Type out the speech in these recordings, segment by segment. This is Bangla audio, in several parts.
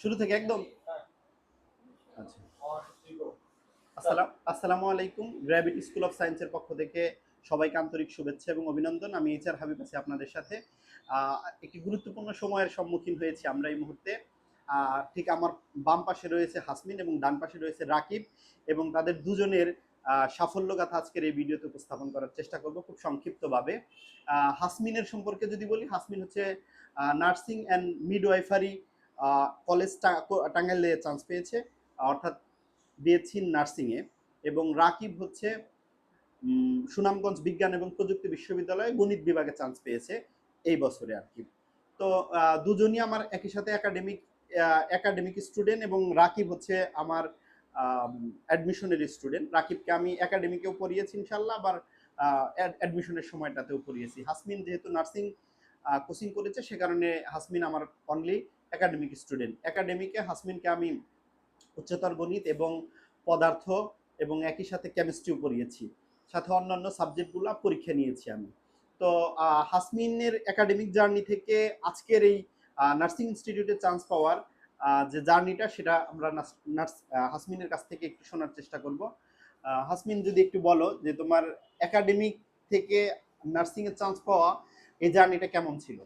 শুরু থেকে একদম। আচ্ছা, আসসালামু আলাইকুম। গ্র্যাভিটি স্কুল অফ সায়েন্সের পক্ষ থেকে সবাইকে আন্তরিক শুভেচ্ছা এবং অভিনন্দন। আমি এইচআর হাবিব আছি আপনাদের সাথে। একটি গুরুত্বপূর্ণ সময়ের সম্মুখীন হয়েছি আমরা এই মুহূর্তে। ঠিক আমার বাম পাশে রয়েছে হাসমিন এবং ডান পাশে রয়েছে রাকিব, এবং তাদের দুজনের সাফল্যগাথা আজকের এই ভিডিওতে উপস্থাপন করার চেষ্টা করব খুব সংক্ষিপ্তভাবে। হাসমিনের সম্পর্কে যদি বলি, হাসমিন হচ্ছে নার্সিং অ্যান্ড মিডওয়াইফারি কলেজ টাঙ্গাইলে চান্স পেয়েছে, অর্থাৎ বিএসসি নার্সিংয়ে। এবং রাকিব হচ্ছে সুনামগঞ্জ বিজ্ঞান এবং প্রযুক্তি বিশ্ববিদ্যালয়ে গণিত বিভাগে চান্স পেয়েছে এই বছরে আর কি। তো দুজনই আমার একই সাথে একাডেমিক স্টুডেন্ট, এবং রাকিব হচ্ছে আমার অ্যাডমিশনের স্টুডেন্ট। রাকিবকে আমি একাডেমিকেও পড়িয়েছি ইনশাল্লাহ, আবার অ্যাডমিশনের সময়টাতেও পড়িয়েছি। হাসমিন যেহেতু নার্সিং কোচিং করেছে, সে কারণে হাসমিন আমার অনলি একাডেমিক স্টুডেন্ট। একাডেমিকে হাসমিনকে আমি উচ্চতর গণিত এবং পদার্থ এবং একই সাথে কেমিস্ট্রিও পড়িয়েছি, সাথে অন্যান্য সাবজেক্টগুলো পরীক্ষা নিয়েছি আমি। তো হাসমিনের একাডেমিক জার্নি থেকে আজকের এই নার্সিং ইনস্টিটিউটে চান্স পাওয়ার যে জার্নিটা, সেটা আমরা হাসমিনের কাছ থেকে একটু শোনার চেষ্টা করব। হাসমিন, যদি একটু বলো যে তোমার একাডেমিক থেকে নার্সিংয়ের চান্স পাওয়া এই জার্নিটা কেমন ছিল?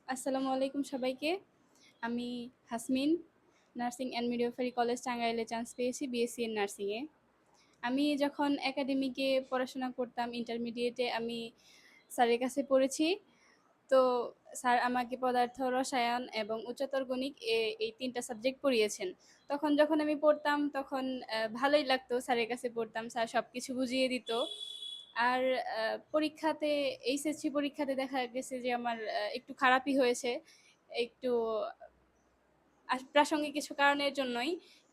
আসসালামু আলাইকুম সবাইকে। আমি Hasmin, nursing and midwifery college টাঙ্গাইলে চান্স পেয়েছি বিএসসি ইন নার্সিংয়ে। আমি যখন একাডেমিকে পড়াশোনা করতাম, ইন্টারমিডিয়েটে আমি স্যারের কাছে পড়েছি। তো স্যার আমাকে পদার্থ, রসায়ন এবং উচ্চতর গণিত এই 3টা সাবজেক্ট পড়িয়েছেন। যখন আমি পড়তাম তখন ভালোই লাগতো, স্যারের কাছে পড়তাম, স্যার সব কিছু বুঝিয়ে দিত। আর পরীক্ষাতে, এইচএসসি পরীক্ষাতে দেখা গেছে যে আমার একটু খারাপই হয়েছে, একটু প্রাসঙ্গিক কিছু কারণের জন্যই।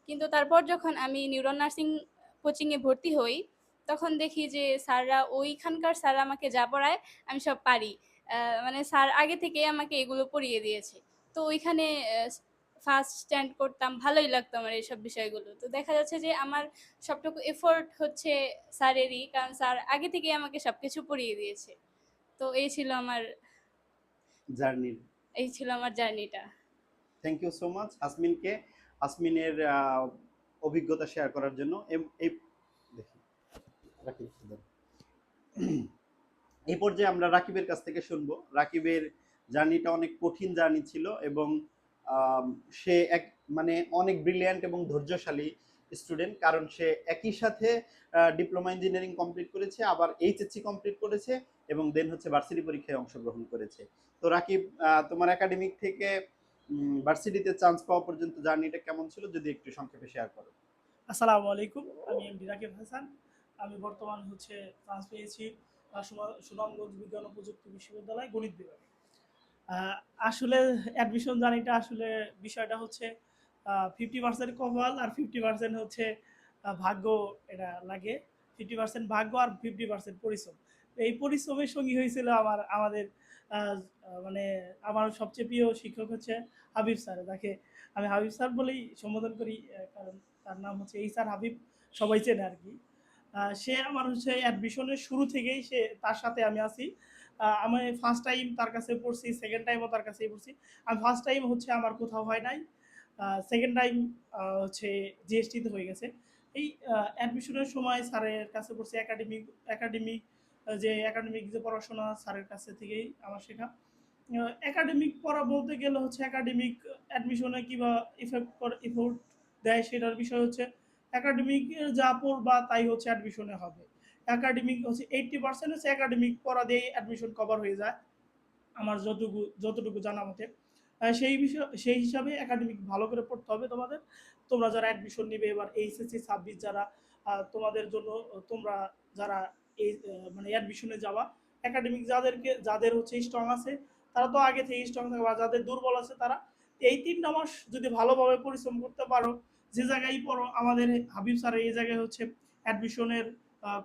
কিন্তু তারপর যখন আমি নিউরো নার্সিং কোচিংয়ে ভর্তি হই, তখন দেখি যে স্যাররা, ওইখানকার স্যার আমাকে যা পড়ায় আমি সব পারি। মানে স্যার আগে থেকেই আমাকে এগুলো পড়িয়ে দিয়েছে। তো ওইখানে ফার্স্ট স্ট্যান্ড করতাম, ভালোই লাগতো আমার এইসব বিষয়গুলো। তো দেখা যাচ্ছে যে আমার সবটুকু এফোর্ট হচ্ছে স্যারেরই, কারণ স্যার আগে থেকেই আমাকে সব কিছু পড়িয়ে দিয়েছে। তো জার্নির এই ছিল আমার জার্নিটা। থ্যাংক ইউ সো মাচ হাসমিনকে, হাসমিনের অভিজ্ঞতা শেয়ার করার জন্য। এই দেখি, রাকিব এই পর্যায়ে আমরা রাকিবের কাছ থেকে শুনবো। রাকিবের জার্নিটা অনেক কঠিন জার্নি ছিল, এবং সে মানে অনেক ব্রিলিয়ান্ট এবং ধৈর্যশালী স্টুডেন্ট, কারণ সে একই সাথে ডিপ্লোমা ইঞ্জিনিয়ারিং কমপ্লিট করেছে, আবার এইচএসসি কমপ্লিট করেছে, এবং দেন হচ্ছে ভার্সিটি পরীক্ষায় অংশগ্রহণ করেছে। তো রাকিব, তোমার একাডেমিক থেকে ভার্সিটিতে চান্স পাওয়া পর্যন্ত জার্নিটা কেমন ছিল, যদি একটু সংক্ষেপে শেয়ার করো। আসসালামু আলাইকুম, আমি এমডি রাকিব হাসান। আমি বর্তমান চান্স পেয়েছি সুনামগঞ্জ বিজ্ঞান ও প্রযুক্তি বিশ্ববিদ্যালয় গণিত বিভাগে। আসলে অ্যাডমিশন জার্নিটা, আসলে বিষয়টা হচ্ছে 50% কপাল আর 50% হচ্ছে ভাগ্য। এটা লাগে 50% ভাগ্য আর 50% পরিশ্রম। এই পরিশ্রমের সঙ্গী হয়েছিল আমাদের মানে আমার সবচেয়ে প্রিয় শিক্ষক হচ্ছে হাবিব স্যার। যাকে আমি হাবিব স্যার বলেই সম্বোধন করি, কারণ তার নাম হচ্ছে এইচআর হাবিব, সবাই চেনে আর কি। সে আমার অ্যাডমিশনের শুরু থেকেই তার সাথে আমি আছি। আমি ফার্স্ট টাইম তার কাছে পড়ছি, সেকেন্ড টাইমও তার কাছেই পড়ছি। আমি ফার্স্ট টাইম আমার কোথাও হয় নাই, সেকেন্ড টাইম জিএসটিতে হয়ে গেছে। এই অ্যাডমিশনের সময় স্যারের কাছে পড়ছি, একাডেমিক যে পড়াশোনা স্যারের কাছে থেকেই আমার শেখা। একাডেমিক পড়া বলতে গেলে একাডেমিক অ্যাডমিশনে কিবা ইফোর্ট দেয়, সেটার বিষয় হচ্ছে একাডেমিক যা পড়বা তাই অ্যাডমিশনে হবে। একাডেমিক 80% একাডেমিক পড়া দিয়ে অ্যাডমিশন কভার হয়ে যায় আমার যতটুকু জানা মতে। সেই হিসাবে একাডেমিক ভালো করে পড়তে হবে তোমাদের। তোমরা যারা অ্যাডমিশন নিবে এবার এইচএসসি 26, যারা তোমাদের জন্য, তোমরা যারা এই মানে অ্যাডমিশনে যাওয়া, একাডেমিক যাদের স্ট্রং আছে তারা তো আগে থেকে স্ট্রং থাকবে, আর যাদের দুর্বল আছে তারা এই 3টা মাস যদি ভালোভাবে পরিশ্রম করতে পারো, যে জায়গায় পড়ো, আমাদের হাবিব স্যার এই জায়গায় অ্যাডমিশনের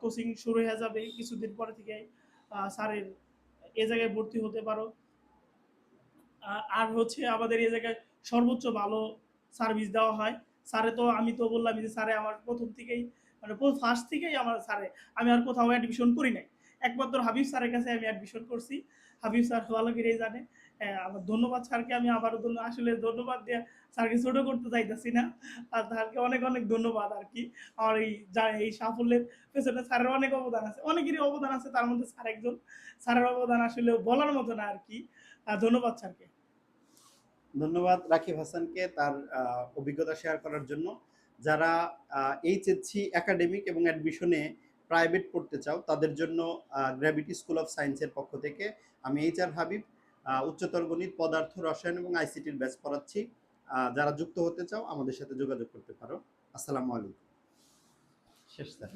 কোচিং শুরু হয়ে যাবে কিছুদিন পরে থেকে। স্যারের এ জায়গায় ভর্তি হতে পারো। আর আমাদের এই জায়গায় সর্বোচ্চ ভালো সার্ভিস দেওয়া হয়। আমি তো বললাম যে স্যারে আমার প্রথম থেকেই, মানে ফার্স্ট থেকেই আমার স্যারে, আমি আর কোথাও অ্যাডমিশন করি নাই, একমাত্র হাবিব স্যারের কাছে আমি অ্যাডমিশন করছি। হাবিব স্যার ভালো করেই জানে আমার ধন্যবাদ স্যারকে, আমি আবারও আসলে ধন্যবাদ দিয়ে স্যারকে ছোট করতে চাইতেছি না। আর স্যারকে অনেক, অনেক ধন্যবাদ আরকি। আমার এই সাফল্যের পেছনে স্যারের অনেক অবদান আছে। অনেকেরই অবদান আছে, তার মধ্যে স্যার একজন। স্যারের অবদান আসলে বলার মতো না আরকি। ধন্যবাদ স্যারকে। ধন্যবাদ রাকিব হাসানকে তার অভিজ্ঞতা শেয়ার করার জন্য। যারা এইচএসসি একাডেমিক এবং অ্যাডমিশনে প্রাইভেট পড়তে চাও তাদের জন্য গ্র্যাভিটি স্কুল অফ সায়েন্সের পক্ষ থেকে আমি এইচআর হাবিব উচ্চতর গণিত, পদার্থ, রসায়ন এবং আইসিটির ব্যাচ পড়াচ্ছি। যারা যুক্ত হতে চাও আমাদের সাথে যোগাযোগ করতে পারো। আসসালামু আলাইকুম। শেষ স্যার।